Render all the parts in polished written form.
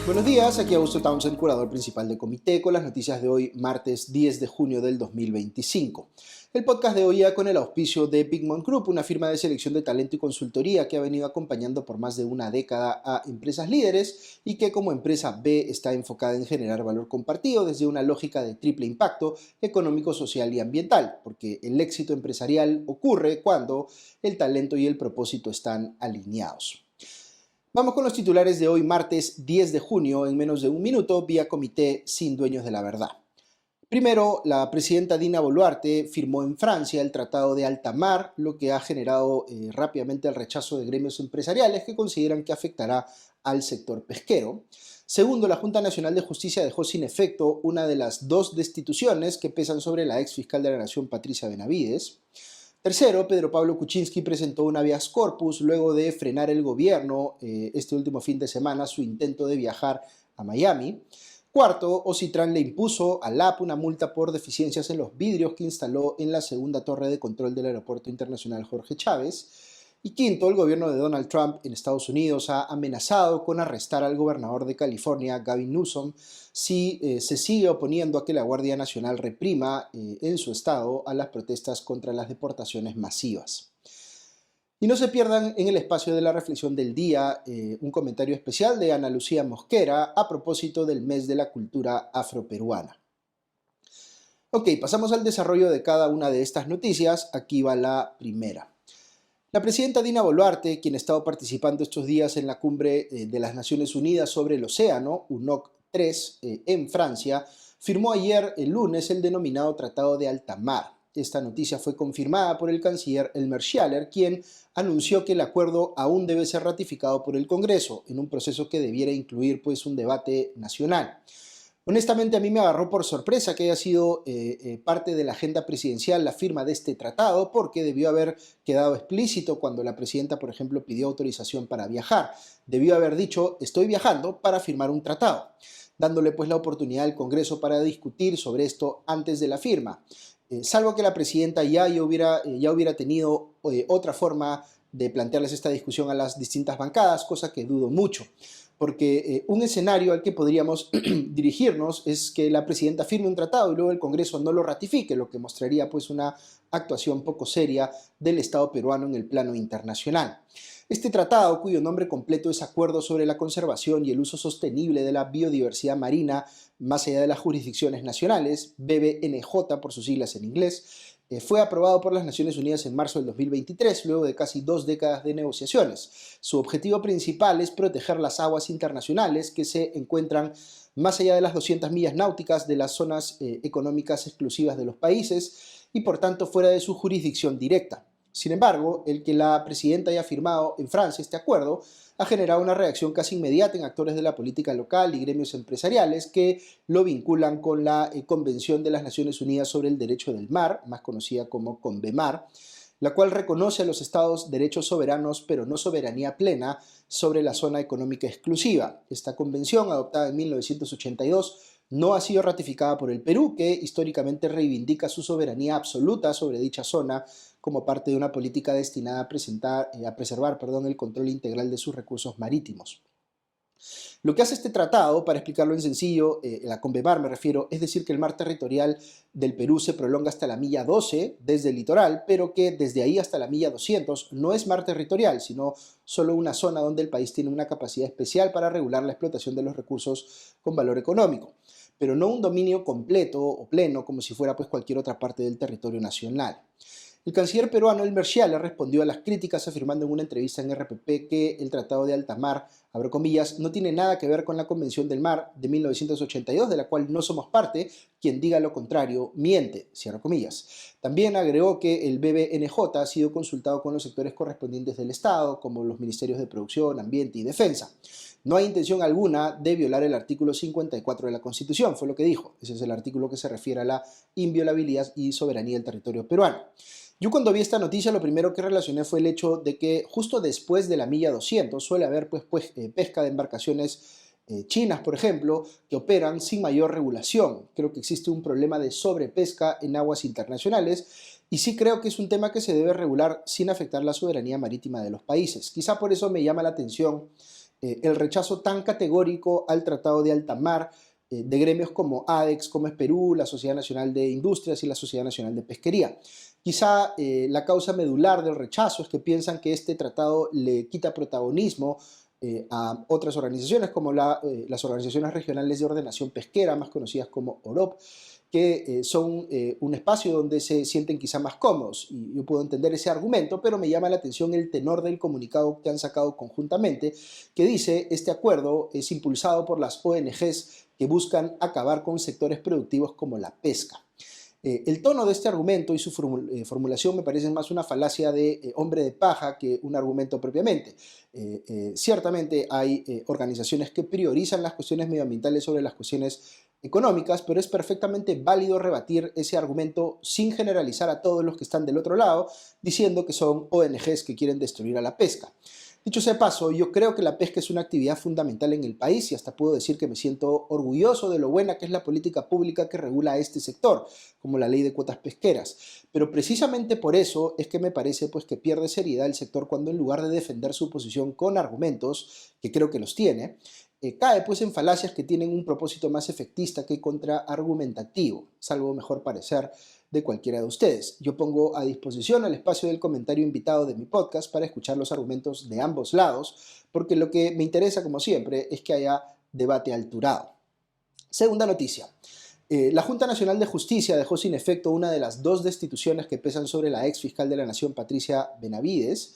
Buenos días, aquí Augusto Townsend, curador principal de Comité, con las noticias de hoy, martes 10 de junio del 2025. El podcast de hoy ya con el auspicio de Pigmont Group, una firma de selección de talento y consultoría que ha venido acompañando por más de una década a empresas líderes y que como empresa B está enfocada en generar valor compartido desde una lógica de triple impacto económico, social y ambiental, porque el éxito empresarial ocurre cuando el talento y el propósito están alineados. Vamos con los titulares de hoy, martes 10 de junio, en menos de un minuto, vía Comité sin dueños de la verdad. Primero, la presidenta Dina Boluarte firmó en Francia el Tratado de Alta Mar, lo que ha generado rápidamente el rechazo de gremios empresariales que consideran que afectará al sector pesquero. Segundo, la Junta Nacional de Justicia dejó sin efecto una de las dos destituciones que pesan sobre la ex fiscal de la Nación, Patricia Benavides. Tercero, Pedro Pablo Kuczynski presentó un habeas corpus luego de frenar el gobierno este último fin de semana su intento de viajar a Miami. Cuarto, Ocitran le impuso al AP una multa por deficiencias en los vidrios que instaló en la segunda torre de control del Aeropuerto Internacional Jorge Chávez. Y quinto, el gobierno de Donald Trump en Estados Unidos ha amenazado con arrestar al gobernador de California, Gavin Newsom, si se sigue oponiendo a que la Guardia Nacional reprima en su estado a las protestas contra las deportaciones masivas. Y no se pierdan en el espacio de la reflexión del día un comentario especial de Ana Lucía Mosquera a propósito del mes de la cultura afroperuana. Ok, pasamos al desarrollo de cada una de estas noticias. Aquí va la primera. La presidenta Dina Boluarte, quien ha estado participando estos días en la cumbre de las Naciones Unidas sobre el océano, UNOC 3, en Francia, firmó ayer, el lunes, el denominado Tratado de Alta Mar. Esta noticia fue confirmada por el canciller Elmer Schaller, quien anunció que el acuerdo aún debe ser ratificado por el Congreso, en un proceso que debiera incluir un debate nacional. Honestamente, a mí me agarró por sorpresa que haya sido parte de la agenda presidencial la firma de este tratado, porque debió haber quedado explícito cuando la presidenta, por ejemplo, pidió autorización para viajar. Debió haber dicho, estoy viajando para firmar un tratado, dándole la oportunidad al Congreso para discutir sobre esto antes de la firma. Salvo que la presidenta ya hubiera tenido otra forma de plantearles esta discusión a las distintas bancadas, cosa que dudo mucho. Porque un escenario al que podríamos dirigirnos es que la presidenta firme un tratado y luego el Congreso no lo ratifique, lo que mostraría una actuación poco seria del Estado peruano en el plano internacional. Este tratado, cuyo nombre completo es Acuerdo sobre la Conservación y el Uso Sostenible de la Biodiversidad Marina más allá de las jurisdicciones nacionales, BBNJ por sus siglas en inglés, fue aprobado por las Naciones Unidas en marzo del 2023, luego de casi 2 décadas de negociaciones. Su objetivo principal es proteger las aguas internacionales que se encuentran más allá de las 200 millas náuticas de las zonas económicas exclusivas de los países y por tanto fuera de su jurisdicción directa. Sin embargo, el que la presidenta haya firmado en Francia este acuerdo ha generado una reacción casi inmediata en actores de la política local y gremios empresariales que lo vinculan con la Convención de las Naciones Unidas sobre el Derecho del Mar, más conocida como CONVEMAR, la cual reconoce a los estados derechos soberanos, pero no soberanía plena, sobre la zona económica exclusiva. Esta convención, adoptada en 1982, no ha sido ratificada por el Perú, que históricamente reivindica su soberanía absoluta sobre dicha zona como parte de una política destinada a preservar el control integral de sus recursos marítimos. Lo que hace este tratado, para explicarlo en sencillo, la CONVEMAR me refiero, es decir que el mar territorial del Perú se prolonga hasta la milla 12 desde el litoral, pero que desde ahí hasta la milla 200 no es mar territorial, sino solo una zona donde el país tiene una capacidad especial para regular la explotación de los recursos con valor económico, pero no un dominio completo o pleno como si fuera cualquier otra parte del territorio nacional. El canciller peruano Elmer Schaller respondió a las críticas afirmando en una entrevista en RPP que el Tratado de Alta Mar, abro comillas, no tiene nada que ver con la Convención del Mar de 1982, de la cual no somos parte. Quien diga lo contrario miente, cierro comillas. También agregó que el BBNJ ha sido consultado con los sectores correspondientes del Estado, como los ministerios de Producción, Ambiente y Defensa. No hay intención alguna de violar el artículo 54 de la Constitución, fue lo que dijo. Ese es el artículo que se refiere a la inviolabilidad y soberanía del territorio peruano. Yo cuando vi esta noticia lo primero que relacioné fue el hecho de que justo después de la milla 200 suele haber pesca de embarcaciones chinas, por ejemplo, que operan sin mayor regulación. Creo que existe un problema de sobrepesca en aguas internacionales y sí creo que es un tema que se debe regular sin afectar la soberanía marítima de los países. Quizá por eso me llama la atención el rechazo tan categórico al Tratado de Alta Mar de gremios como ADEX, como es Perú, la Sociedad Nacional de Industrias y la Sociedad Nacional de Pesquería. Quizá la causa medular del rechazo es que piensan que este tratado le quita protagonismo a otras organizaciones como las organizaciones regionales de ordenación pesquera, más conocidas como OROP, que son un espacio donde se sienten quizá más cómodos. Y yo puedo entender ese argumento, pero me llama la atención el tenor del comunicado que han sacado conjuntamente, que dice: este acuerdo es impulsado por las ONGs que buscan acabar con sectores productivos como la pesca. El tono de este argumento y su formulación me parecen más una falacia de hombre de paja que un argumento propiamente. Ciertamente hay organizaciones que priorizan las cuestiones medioambientales sobre las cuestiones económicas, pero es perfectamente válido rebatir ese argumento sin generalizar a todos los que están del otro lado, diciendo que son ONGs que quieren destruir a la pesca. Dicho sea de paso, yo creo que la pesca es una actividad fundamental en el país y hasta puedo decir que me siento orgulloso de lo buena que es la política pública que regula este sector, como la ley de cuotas pesqueras. Pero precisamente por eso es que me parece pues, que pierde seriedad el sector cuando en lugar de defender su posición con argumentos, que creo que los tiene, cae pues en falacias que tienen un propósito más efectista que contraargumentativo, salvo mejor parecer de cualquiera de ustedes. Yo pongo a disposición el espacio del comentario invitado de mi podcast para escuchar los argumentos de ambos lados, porque lo que me interesa, como siempre, es que haya debate alturado. Segunda noticia. La Junta Nacional de Justicia dejó sin efecto una de las dos destituciones que pesan sobre la ex fiscal de la Nación, Patricia Benavides.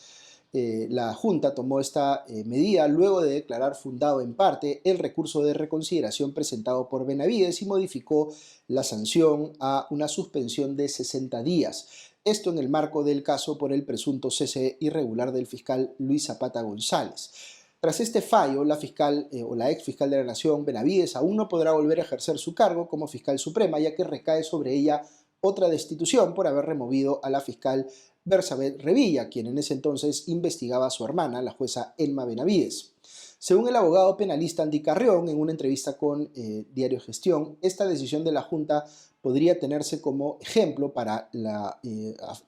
La Junta tomó esta medida luego de declarar fundado en parte el recurso de reconsideración presentado por Benavides y modificó la sanción a una suspensión de 60 días. Esto en el marco del caso por el presunto cese irregular del fiscal Luis Zapata González. Tras este fallo, la fiscal o la ex fiscal de la Nación, Benavides, aún no podrá volver a ejercer su cargo como fiscal suprema, ya que recae sobre ella otra destitución por haber removido a la fiscal Bersabet Revilla, quien en ese entonces investigaba a su hermana, la jueza Elma Benavides. Según el abogado penalista Andy Carrión, en una entrevista con Diario Gestión, esta decisión de la Junta podría tenerse como ejemplo para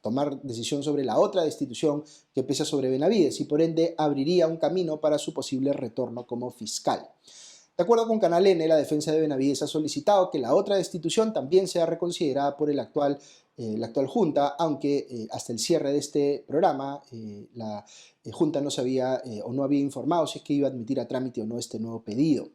tomar decisión sobre la otra destitución que pesa sobre Benavides y por ende abriría un camino para su posible retorno como fiscal. De acuerdo con Canal N, la defensa de Benavides ha solicitado que la otra destitución también sea reconsiderada por la actual Junta, aunque hasta el cierre de este programa la Junta no sabía o no había informado si es que iba a admitir a trámite o no este nuevo pedido.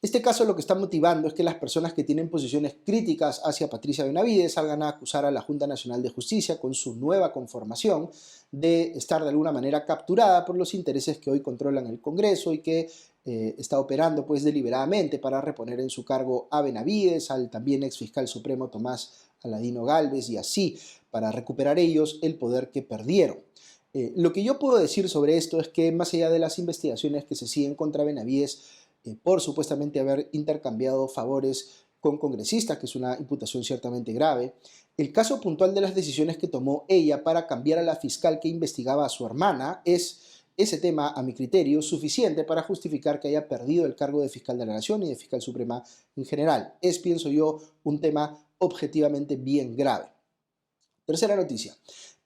Este caso lo que está motivando es que las personas que tienen posiciones críticas hacia Patricia Benavides salgan a acusar a la Junta Nacional de Justicia con su nueva conformación de estar de alguna manera capturada por los intereses que hoy controlan el Congreso y que está operando pues deliberadamente para reponer en su cargo a Benavides, al también ex fiscal supremo Tomás Aladino Gálvez y así para recuperar ellos el poder que perdieron. Lo que yo puedo decir sobre esto es que más allá de las investigaciones que se siguen contra Benavides por supuestamente haber intercambiado favores con congresistas, que es una imputación ciertamente grave, el caso puntual de las decisiones que tomó ella para cambiar a la fiscal que investigaba a su hermana es ese tema, a mi criterio, suficiente para justificar que haya perdido el cargo de fiscal de la Nación y de fiscal suprema en general. Es, pienso yo, un tema objetivamente bien grave. Tercera noticia.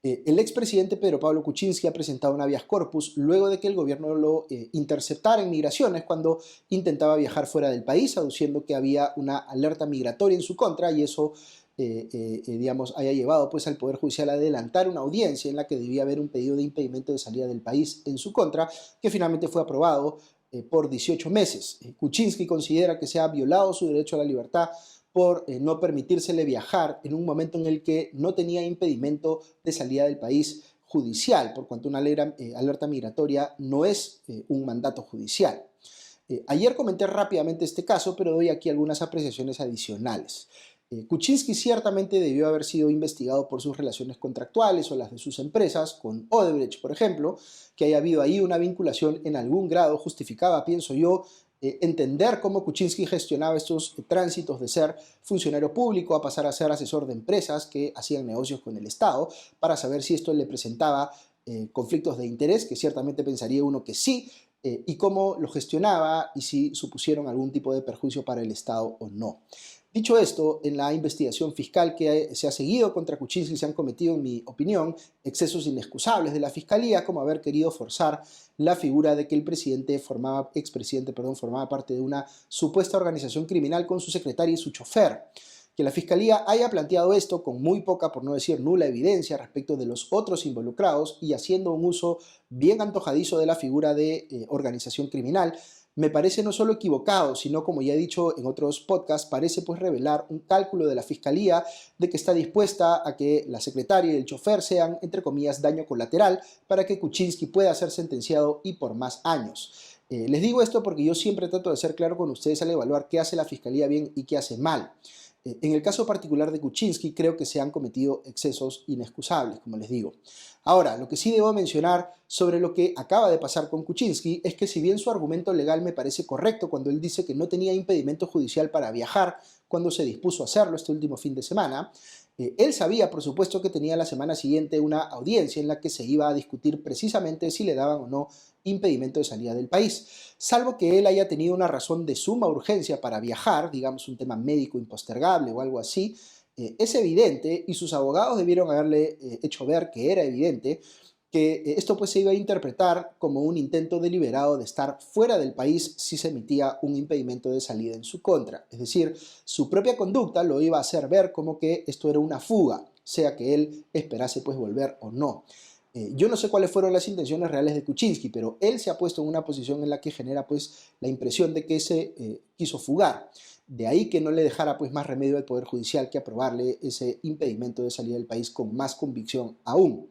El expresidente Pedro Pablo Kuczynski ha presentado un habeas corpus luego de que el gobierno lo interceptara en migraciones cuando intentaba viajar fuera del país, aduciendo que había una alerta migratoria en su contra y eso, digamos, haya llevado pues, al Poder Judicial a adelantar una audiencia en la que debía haber un pedido de impedimento de salida del país en su contra, que finalmente fue aprobado por 18 meses. Kuczynski considera que se ha violado su derecho a la libertad por no permitírsele viajar en un momento en el que no tenía impedimento de salida del país judicial, por cuanto una alerta migratoria no es un mandato judicial. Ayer comenté rápidamente este caso, pero doy aquí algunas apreciaciones adicionales. Kuczynski ciertamente debió haber sido investigado por sus relaciones contractuales o las de sus empresas, con Odebrecht, por ejemplo, que haya habido ahí una vinculación en algún grado justificaba, pienso yo, entender cómo Kuczynski gestionaba estos tránsitos de ser funcionario público a pasar a ser asesor de empresas que hacían negocios con el Estado, para saber si esto le presentaba conflictos de interés, que ciertamente pensaría uno que sí, y cómo lo gestionaba y si supusieron algún tipo de perjuicio para el Estado o no. Dicho esto, en la investigación fiscal que se ha seguido contra Kuczynski se han cometido, en mi opinión, excesos inexcusables de la Fiscalía, como haber querido forzar la figura de que el expresidente, formaba parte de una supuesta organización criminal con su secretaria y su chofer. Que la Fiscalía haya planteado esto con muy poca, por no decir nula, evidencia respecto de los otros involucrados y haciendo un uso bien antojadizo de la figura de organización criminal, me parece no solo equivocado, sino, como ya he dicho en otros podcasts, parece pues revelar un cálculo de la Fiscalía de que está dispuesta a que la secretaria y el chofer sean, entre comillas, daño colateral para que Kuczynski pueda ser sentenciado y por más años. Les digo esto porque yo siempre trato de ser claro con ustedes al evaluar qué hace la Fiscalía bien y qué hace mal. En el caso particular de Kuczynski, creo que se han cometido excesos inexcusables, como les digo. Ahora, lo que sí debo mencionar sobre lo que acaba de pasar con Kuczynski es que si bien su argumento legal me parece correcto cuando él dice que no tenía impedimento judicial para viajar cuando se dispuso a hacerlo este último fin de semana, él sabía, por supuesto, que tenía la semana siguiente una audiencia en la que se iba a discutir precisamente si le daban o no impedimento de salida del país. Salvo que él haya tenido una razón de suma urgencia para viajar, digamos un tema médico impostergable o algo así, es evidente, y sus abogados debieron haberle hecho ver que era evidente, que esto pues se iba a interpretar como un intento deliberado de estar fuera del país si se emitía un impedimento de salida en su contra. Es decir, su propia conducta lo iba a hacer ver como que esto era una fuga, sea que él esperase pues volver o no. Yo no sé cuáles fueron las intenciones reales de Kuczynski, pero él se ha puesto en una posición en la que genera pues la impresión de que se quiso fugar. De ahí que no le dejara pues más remedio al Poder Judicial que aprobarle ese impedimento de salida del país con más convicción aún.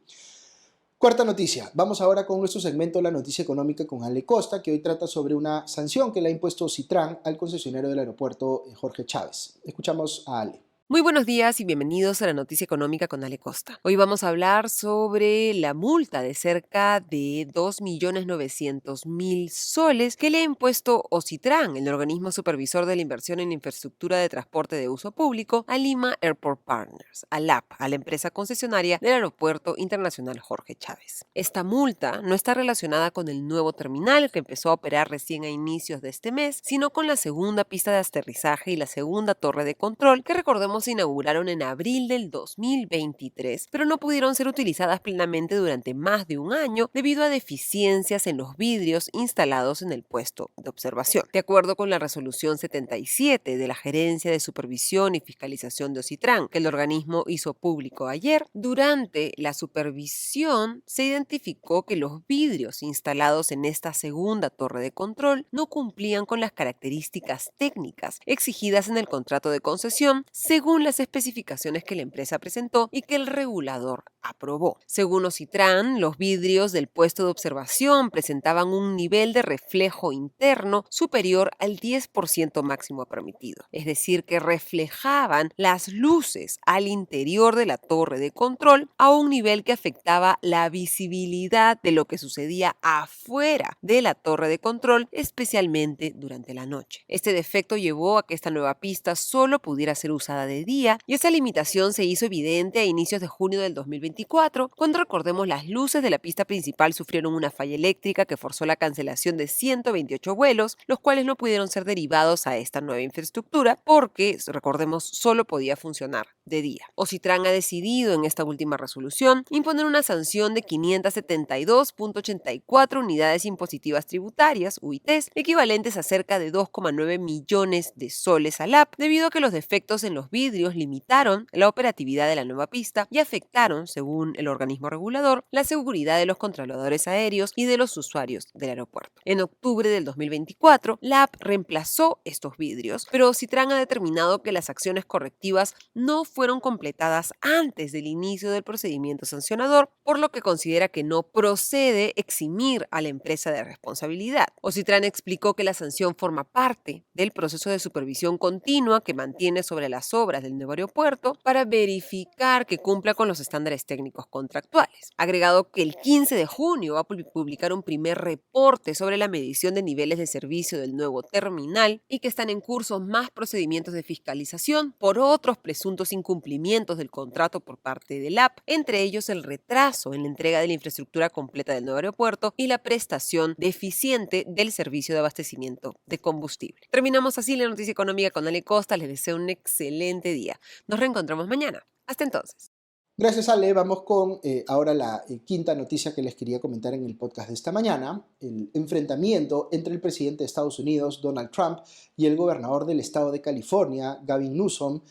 Cuarta noticia. Vamos ahora con nuestro segmento La Noticia Económica con Ale Costa, que hoy trata sobre una sanción que le ha impuesto Citran al concesionario del aeropuerto Jorge Chávez. Escuchamos a Ale. Muy buenos días y bienvenidos a la Noticia Económica con Ale Costa. Hoy vamos a hablar sobre la multa de cerca de 2.900.000 soles que le ha impuesto Ocitran, el organismo supervisor de la inversión en infraestructura de transporte de uso público, a Lima Airport Partners, ALAP, a la empresa concesionaria del Aeropuerto Internacional Jorge Chávez. Esta multa no está relacionada con el nuevo terminal que empezó a operar recién a inicios de este mes, sino con la segunda pista de aterrizaje y la segunda torre de control que recordemos se inauguraron en abril del 2023, pero no pudieron ser utilizadas plenamente durante más de un año debido a deficiencias en los vidrios instalados en el puesto de observación. De acuerdo con la resolución 77 de la Gerencia de Supervisión y Fiscalización de Ocitran, que el organismo hizo público ayer, durante la supervisión se identificó que los vidrios instalados en esta segunda torre de control no cumplían con las características técnicas exigidas en el contrato de concesión según las especificaciones que la empresa presentó y que el regulador aprobó. Según Ocitran, los vidrios del puesto de observación presentaban un nivel de reflejo interno superior al 10% máximo permitido, es decir, que reflejaban las luces al interior de la torre de control a un nivel que afectaba la visibilidad de lo que sucedía afuera de la torre de control, especialmente durante la noche. Este defecto llevó a que esta nueva pista solo pudiera ser usada de día, y esa limitación se hizo evidente a inicios de junio del 2024, cuando recordemos las luces de la pista principal sufrieron una falla eléctrica que forzó la cancelación de 128 vuelos, los cuales no pudieron ser derivados a esta nueva infraestructura porque, recordemos, solo podía funcionar de día. Ocitran ha decidido en esta última resolución imponer una sanción de 572.84 unidades impositivas tributarias, UITs, equivalentes a cerca de 2,9 millones de soles al AP, debido a que los defectos en los vidrios limitaron la operatividad de la nueva pista y afectaron, según el organismo regulador, la seguridad de los controladores aéreos y de los usuarios del aeropuerto. En octubre del 2024, la AP reemplazó estos vidrios, pero Ocitran ha determinado que las acciones correctivas no fueron completadas antes del inicio del procedimiento sancionador, por lo que considera que no procede eximir a la empresa de responsabilidad. Ocitran explicó que la sanción forma parte del proceso de supervisión continua que mantiene sobre las obras del nuevo aeropuerto para verificar que cumpla con los estándares técnicos contractuales. Ha agregado que el 15 de junio va a publicar un primer reporte sobre la medición de niveles de servicio del nuevo terminal y que están en curso más procedimientos de fiscalización por otros presuntos incumplimientos incumplimientos del contrato por parte del app, entre ellos el retraso en la entrega de la infraestructura completa del nuevo aeropuerto y la prestación deficiente del servicio de abastecimiento de combustible. Terminamos así la noticia económica con Ale Costa. Les deseo un excelente día. Nos reencontramos mañana. Hasta entonces. Gracias, Ale. Vamos con ahora la quinta noticia que les quería comentar en el podcast de esta mañana. El enfrentamiento entre el presidente de Estados Unidos, Donald Trump, y el gobernador del estado de California, Gavin Newsom,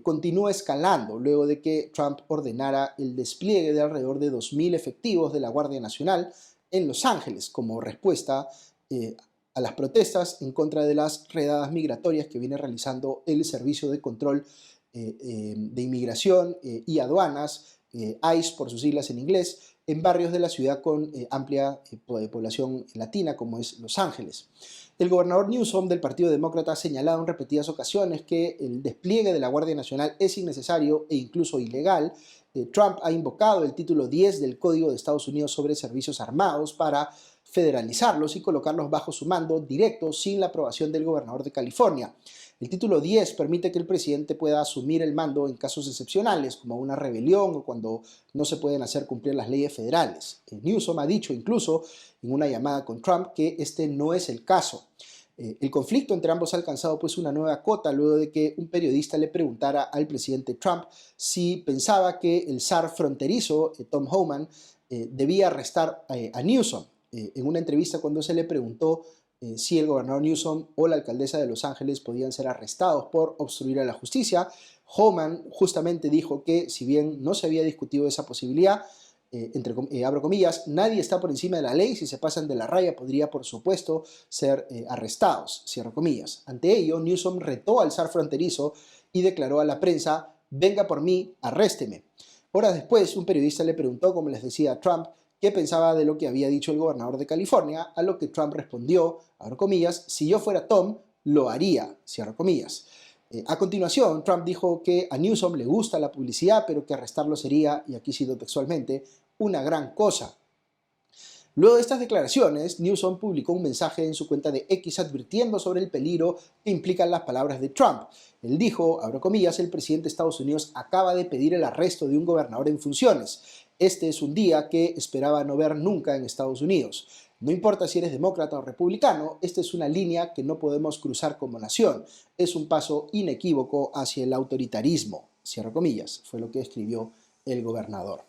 continúa escalando luego de que Trump ordenara el despliegue de alrededor de 2.000 efectivos de la Guardia Nacional en Los Ángeles como respuesta a las protestas en contra de las redadas migratorias que viene realizando el Servicio de Control de Inmigración y Aduanas, ICE por sus siglas en inglés, en barrios de la ciudad con amplia población latina como es Los Ángeles. El gobernador Newsom del Partido Demócrata ha señalado en repetidas ocasiones que el despliegue de la Guardia Nacional es innecesario e incluso ilegal. Trump ha invocado el título 10 del Código de Estados Unidos sobre servicios armados para federalizarlos y colocarlos bajo su mando directo sin la aprobación del gobernador de California. El título 10 permite que el presidente pueda asumir el mando en casos excepcionales, como una rebelión o cuando no se pueden hacer cumplir las leyes federales. Newsom ha dicho incluso en una llamada con Trump que este no es el caso. El conflicto entre ambos ha alcanzado pues una nueva cota luego de que un periodista le preguntara al presidente Trump si pensaba que el zar fronterizo, Tom Homan, debía arrestar a Newsom. En una entrevista cuando se le preguntó si el gobernador Newsom o la alcaldesa de Los Ángeles podían ser arrestados por obstruir a la justicia, Homan justamente dijo que si bien no se había discutido esa posibilidad, abro comillas, nadie está por encima de la ley, si se pasan de la raya podría por supuesto ser arrestados, cierro comillas. Ante ello, Newsom retó al zar fronterizo y declaró a la prensa, venga por mí, arrésteme. Horas después, un periodista le preguntó, como les decía a Trump, qué pensaba de lo que había dicho el gobernador de California, a lo que Trump respondió, abro comillas, si yo fuera Tom, lo haría, cierro comillas. A continuación, Trump dijo que a Newsom le gusta la publicidad, pero que arrestarlo sería, y aquí cito textualmente, una gran cosa. Luego de estas declaraciones, Newsom publicó un mensaje en su cuenta de X advirtiendo sobre el peligro que implican las palabras de Trump. Él dijo, abro comillas, el presidente de Estados Unidos acaba de pedir el arresto de un gobernador en funciones. Este es un día que esperaba no ver nunca en Estados Unidos. No importa si eres demócrata o republicano, esta es una línea que no podemos cruzar como nación. Es un paso inequívoco hacia el autoritarismo. Cierro comillas, fue lo que escribió el gobernador.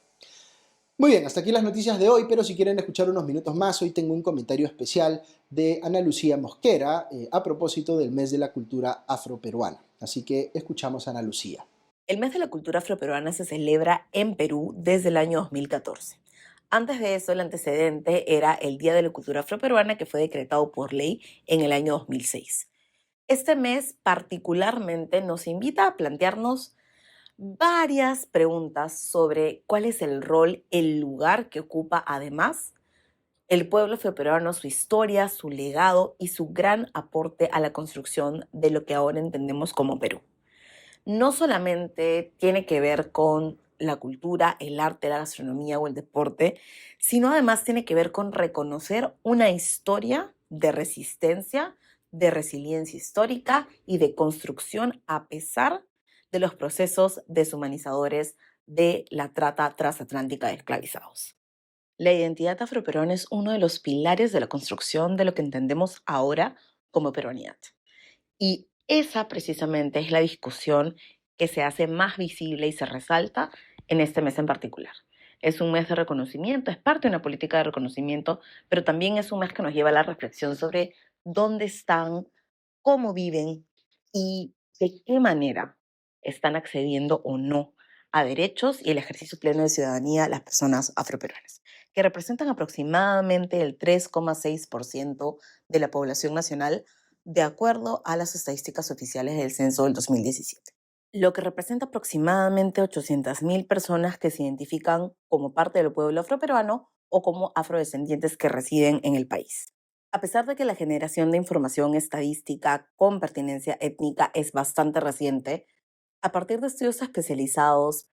Muy bien, hasta aquí las noticias de hoy, pero si quieren escuchar unos minutos más, hoy tengo un comentario especial de Ana Lucía Mosquera a propósito del mes de la cultura afroperuana. Así que escuchamos a Ana Lucía. El mes de la cultura afroperuana se celebra en Perú desde el año 2014. Antes de eso, el antecedente era el Día de la Cultura Afroperuana, que fue decretado por ley en el año 2006. Este mes particularmente nos invita a plantearnos varias preguntas sobre cuál es el rol, el lugar que ocupa además el pueblo afroperuano, su historia, su legado y su gran aporte a la construcción de lo que ahora entendemos como Perú. No solamente tiene que ver con la cultura, el arte, la gastronomía o el deporte, sino además tiene que ver con reconocer una historia de resistencia, de resiliencia histórica y de construcción a pesar de los procesos deshumanizadores de la trata transatlántica de esclavizados. La identidad afroperuana es uno de los pilares de la construcción de lo que entendemos ahora como peruanidad. Y esa precisamente es la discusión que se hace más visible y se resalta en este mes en particular. Es un mes de reconocimiento, es parte de una política de reconocimiento, pero también es un mes que nos lleva a la reflexión sobre dónde están, cómo viven y de qué manera están accediendo o no a derechos y el ejercicio pleno de ciudadanía las personas afroperuanas, que representan aproximadamente el 3,6% de la población nacional, de acuerdo a las estadísticas oficiales del censo del 2017, lo que representa aproximadamente 800.000 personas que se identifican como parte del pueblo afroperuano o como afrodescendientes que residen en el país. A pesar de que la generación de información estadística con pertinencia étnica es bastante reciente, a partir de estudios especializados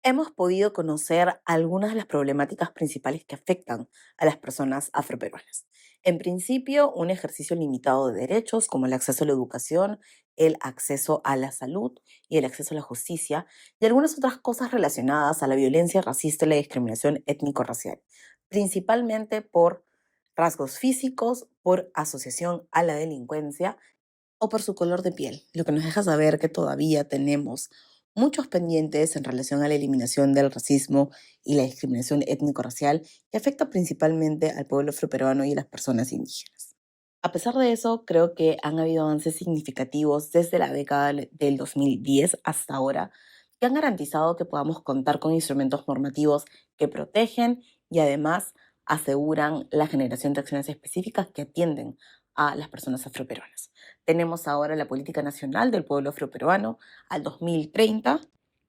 hemos podido conocer algunas de las problemáticas principales que afectan a las personas afroperuanas. En principio, un ejercicio limitado de derechos como el acceso a la educación, el acceso a la salud y el acceso a la justicia, y algunas otras cosas relacionadas a la violencia racista y la discriminación étnico-racial, principalmente por rasgos físicos, por asociación a la delincuencia o por su color de piel, lo que nos deja saber que todavía tenemos muchos pendientes en relación a la eliminación del racismo y la discriminación étnico-racial que afecta principalmente al pueblo afroperuano y a las personas indígenas. A pesar de eso, creo que han habido avances significativos desde la década del 2010 hasta ahora que han garantizado que podamos contar con instrumentos normativos que protegen y además aseguran la generación de acciones específicas que atienden a las personas afroperuanas. Tenemos ahora la Política Nacional del Pueblo Afroperuano al 2030,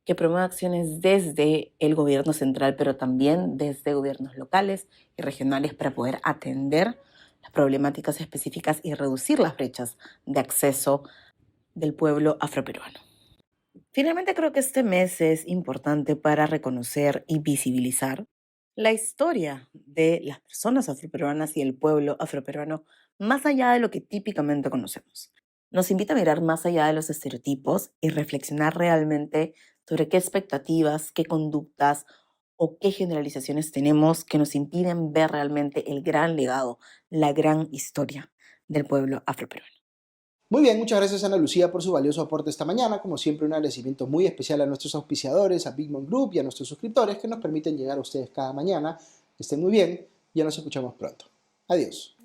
que promueve acciones desde el gobierno central, pero también desde gobiernos locales y regionales para poder atender las problemáticas específicas y reducir las brechas de acceso del pueblo afroperuano. Finalmente, creo que este mes es importante para reconocer y visibilizar la historia de las personas afroperuanas y el pueblo afroperuano más allá de lo que típicamente conocemos. Nos invita a mirar más allá de los estereotipos y reflexionar realmente sobre qué expectativas, qué conductas o qué generalizaciones tenemos que nos impiden ver realmente el gran legado, la gran historia del pueblo afroperuano. Muy bien, muchas gracias Ana Lucía por su valioso aporte esta mañana. Como siempre, un agradecimiento muy especial a nuestros auspiciadores, a Big Mom Group y a nuestros suscriptores que nos permiten llegar a ustedes cada mañana. Que estén muy bien, ya nos escuchamos pronto. Adiós.